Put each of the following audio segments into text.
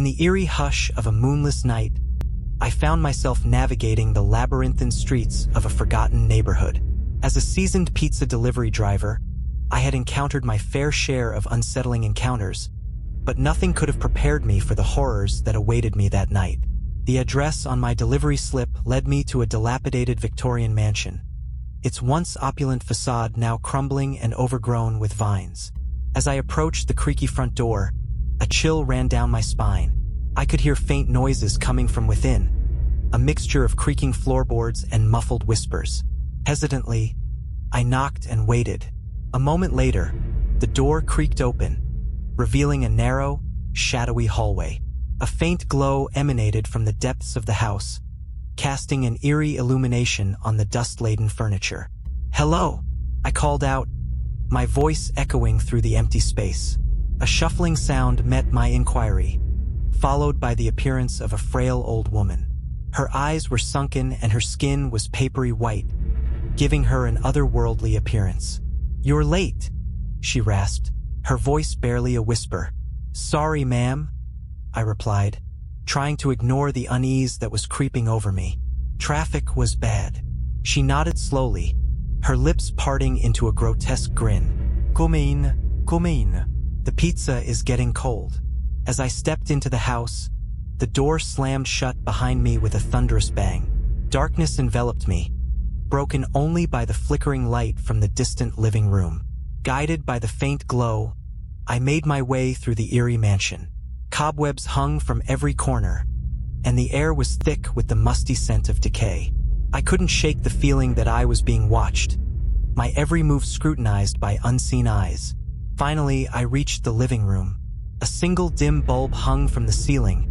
In the eerie hush of a moonless night, I found myself navigating the labyrinthine streets of a forgotten neighborhood. As a seasoned pizza delivery driver, I had encountered my fair share of unsettling encounters, but nothing could have prepared me for the horrors that awaited me that night. The address on my delivery slip led me to a dilapidated Victorian mansion, its once opulent facade now crumbling and overgrown with vines. As I approached the creaky front door, a chill ran down my spine. I could hear faint noises coming from within, a mixture of creaking floorboards and muffled whispers. Hesitantly, I knocked and waited. A moment later, the door creaked open, revealing a narrow, shadowy hallway. A faint glow emanated from the depths of the house, casting an eerie illumination on the dust-laden furniture. "Hello," I called out, my voice echoing through the empty space. A shuffling sound met my inquiry, followed by the appearance of a frail old woman. Her eyes were sunken and her skin was papery white, giving her an otherworldly appearance. "You're late," she rasped, her voice barely a whisper. "Sorry, ma'am," I replied, trying to ignore the unease that was creeping over me. "Traffic was bad." She nodded slowly, her lips parting into a grotesque grin. "Come in. The pizza is getting cold." As I stepped into the house, the door slammed shut behind me with a thunderous bang. Darkness enveloped me, broken only by the flickering light from the distant living room. Guided by the faint glow, I made my way through the eerie mansion. Cobwebs hung from every corner, and the air was thick with the musty scent of decay. I couldn't shake the feeling that I was being watched, my every move scrutinized by unseen eyes. Finally, I reached the living room. A single dim bulb hung from the ceiling,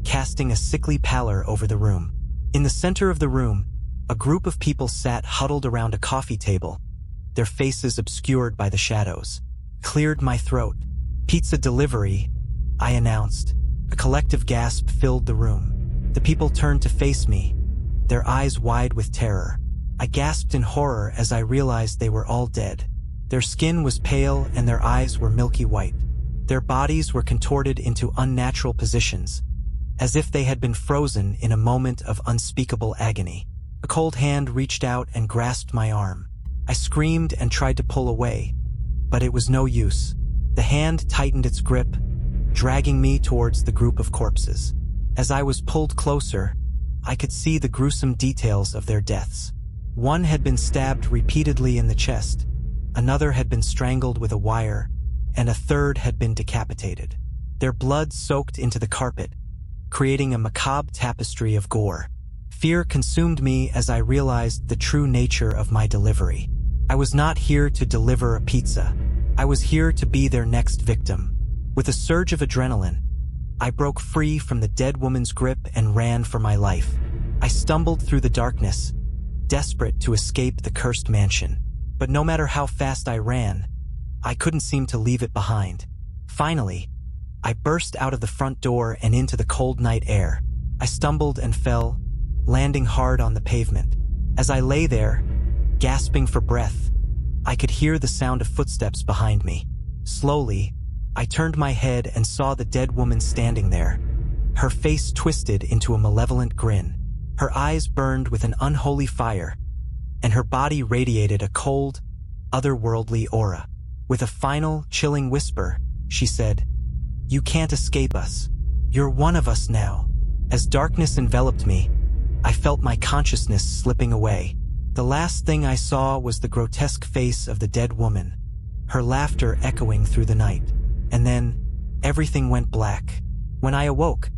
casting a sickly pallor over the room. In the center of the room, a group of people sat huddled around a coffee table, their faces obscured by the shadows. Cleared my throat. "Pizza delivery," I announced. A collective gasp filled the room. The people turned to face me, their eyes wide with terror. I gasped in horror as I realized they were all dead. Their skin was pale and their eyes were milky white. Their bodies were contorted into unnatural positions, as if they had been frozen in a moment of unspeakable agony. A cold hand reached out and grasped my arm. I screamed and tried to pull away, but it was no use. The hand tightened its grip, dragging me towards the group of corpses. As I was pulled closer, I could see the gruesome details of their deaths. One had been stabbed repeatedly in the chest, another had been strangled with a wire, and a third had been decapitated. Their blood soaked into the carpet, creating a macabre tapestry of gore. Fear consumed me as I realized the true nature of my delivery. I was not here to deliver a pizza. I was here to be their next victim. With a surge of adrenaline, I broke free from the dead woman's grip and ran for my life. I stumbled through the darkness, desperate to escape the cursed mansion. But no matter how fast I ran, I couldn't seem to leave it behind. Finally, I burst out of the front door and into the cold night air. I stumbled and fell, landing hard on the pavement. As I lay there, gasping for breath, I could hear the sound of footsteps behind me. Slowly, I turned my head and saw the dead woman standing there, her face twisted into a malevolent grin. Her eyes burned with an unholy fire, and her body radiated a cold, otherworldly aura. With a final, chilling whisper, she said, "You can't escape us. You're one of us now." As darkness enveloped me, I felt my consciousness slipping away. The last thing I saw was the grotesque face of the dead woman, her laughter echoing through the night. And then, everything went black. When I awoke,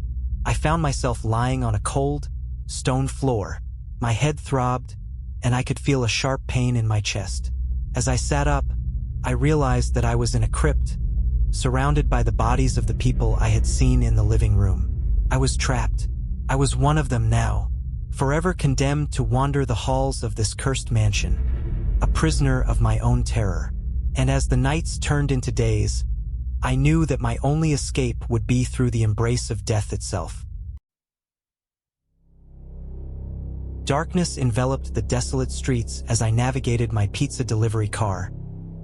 I found myself lying on a cold, stone floor. My head throbbed, and I could feel a sharp pain in my chest. As I sat up, I realized that I was in a crypt, surrounded by the bodies of the people I had seen in the living room. I was trapped. I was one of them now, forever condemned to wander the halls of this cursed mansion, a prisoner of my own terror. And as the nights turned into days, I knew that my only escape would be through the embrace of death itself. Darkness enveloped the desolate streets as I navigated my pizza delivery car,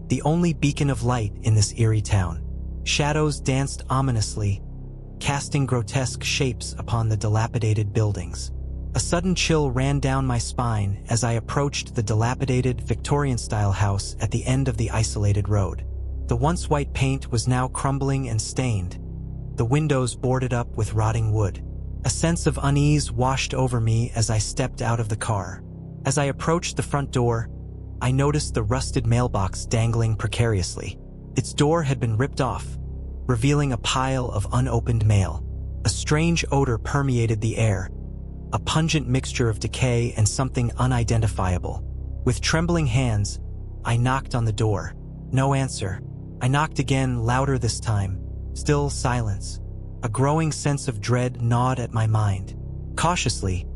the only beacon of light in this eerie town. Shadows danced ominously, casting grotesque shapes upon the dilapidated buildings. A sudden chill ran down my spine as I approached the dilapidated Victorian-style house at the end of the isolated road. The once white paint was now crumbling and stained, the windows boarded up with rotting wood. A sense of unease washed over me as I stepped out of the car. As I approached the front door, I noticed the rusted mailbox dangling precariously. Its door had been ripped off, revealing a pile of unopened mail. A strange odor permeated the air, a pungent mixture of decay and something unidentifiable. With trembling hands, I knocked on the door. No answer. I knocked again, louder this time. Still silence. A growing sense of dread gnawed at my mind. Cautiously,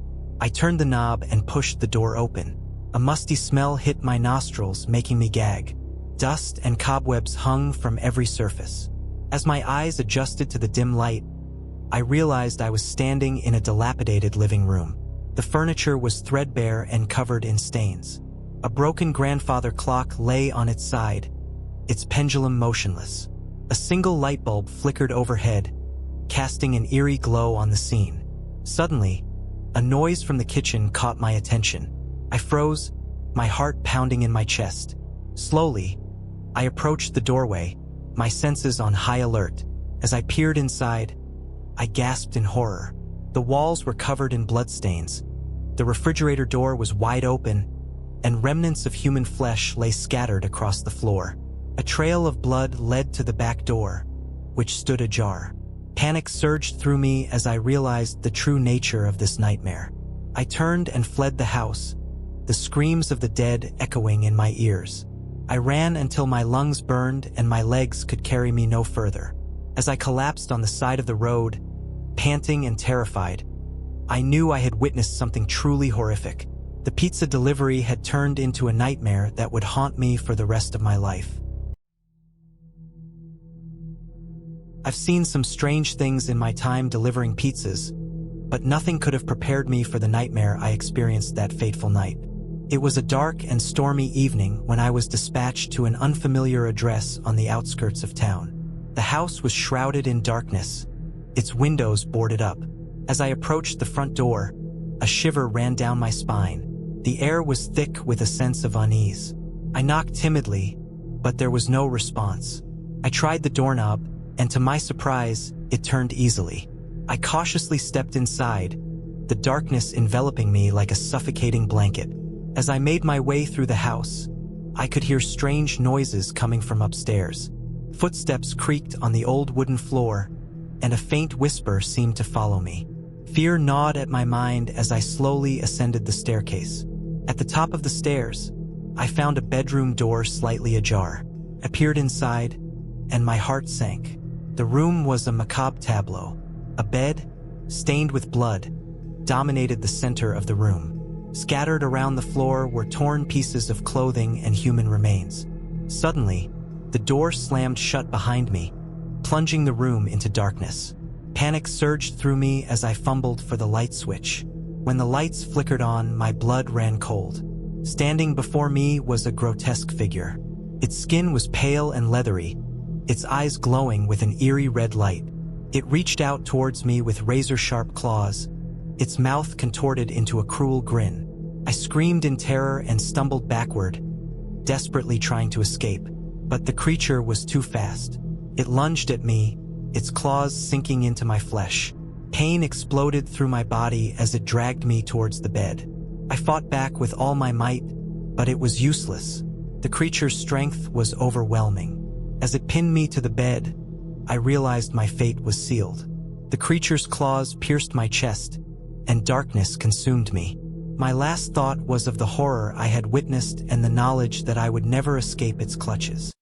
I turned the knob and pushed the door open. A musty smell hit my nostrils, making me gag. Dust and cobwebs hung from every surface. As my eyes adjusted to the dim light, I realized I was standing in a dilapidated living room. The furniture was threadbare and covered in stains. A broken grandfather clock lay on its side, its pendulum motionless. A single light bulb flickered overhead, casting an eerie glow on the scene. Suddenly, a noise from the kitchen caught my attention. I froze, my heart pounding in my chest. Slowly, I approached the doorway, my senses on high alert. As I peered inside, I gasped in horror. The walls were covered in bloodstains. The refrigerator door was wide open, and remnants of human flesh lay scattered across the floor. A trail of blood led to the back door, which stood ajar. Panic surged through me as I realized the true nature of this nightmare. I turned and fled the house, the screams of the dead echoing in my ears. I ran until my lungs burned and my legs could carry me no further. As I collapsed on the side of the road, panting and terrified, I knew I had witnessed something truly horrific. The pizza delivery had turned into a nightmare that would haunt me for the rest of my life. I've seen some strange things in my time delivering pizzas, but nothing could have prepared me for the nightmare I experienced that fateful night. It was a dark and stormy evening when I was dispatched to an unfamiliar address on the outskirts of town. The house was shrouded in darkness, its windows boarded up. As I approached the front door, a shiver ran down my spine. The air was thick with a sense of unease. I knocked timidly, but there was no response. I tried the doorknob, and to my surprise, it turned easily. I cautiously stepped inside, the darkness enveloping me like a suffocating blanket. As I made my way through the house, I could hear strange noises coming from upstairs. Footsteps creaked on the old wooden floor, and a faint whisper seemed to follow me. Fear gnawed at my mind as I slowly ascended the staircase. At the top of the stairs, I found a bedroom door slightly ajar. I peered inside, and my heart sank. The room was a macabre tableau. A bed, stained with blood, dominated the center of the room. Scattered around the floor were torn pieces of clothing and human remains. Suddenly, the door slammed shut behind me, plunging the room into darkness. Panic surged through me as I fumbled for the light switch. When the lights flickered on, my blood ran cold. Standing before me was a grotesque figure. Its skin was pale and leathery, its eyes glowing with an eerie red light. It reached out towards me with razor-sharp claws, its mouth contorted into a cruel grin. I screamed in terror and stumbled backward, desperately trying to escape. But the creature was too fast. It lunged at me, its claws sinking into my flesh. Pain exploded through my body as it dragged me towards the bed. I fought back with all my might, but it was useless. The creature's strength was overwhelming. As it pinned me to the bed, I realized my fate was sealed. The creature's claws pierced my chest, and darkness consumed me. My last thought was of the horror I had witnessed and the knowledge that I would never escape its clutches.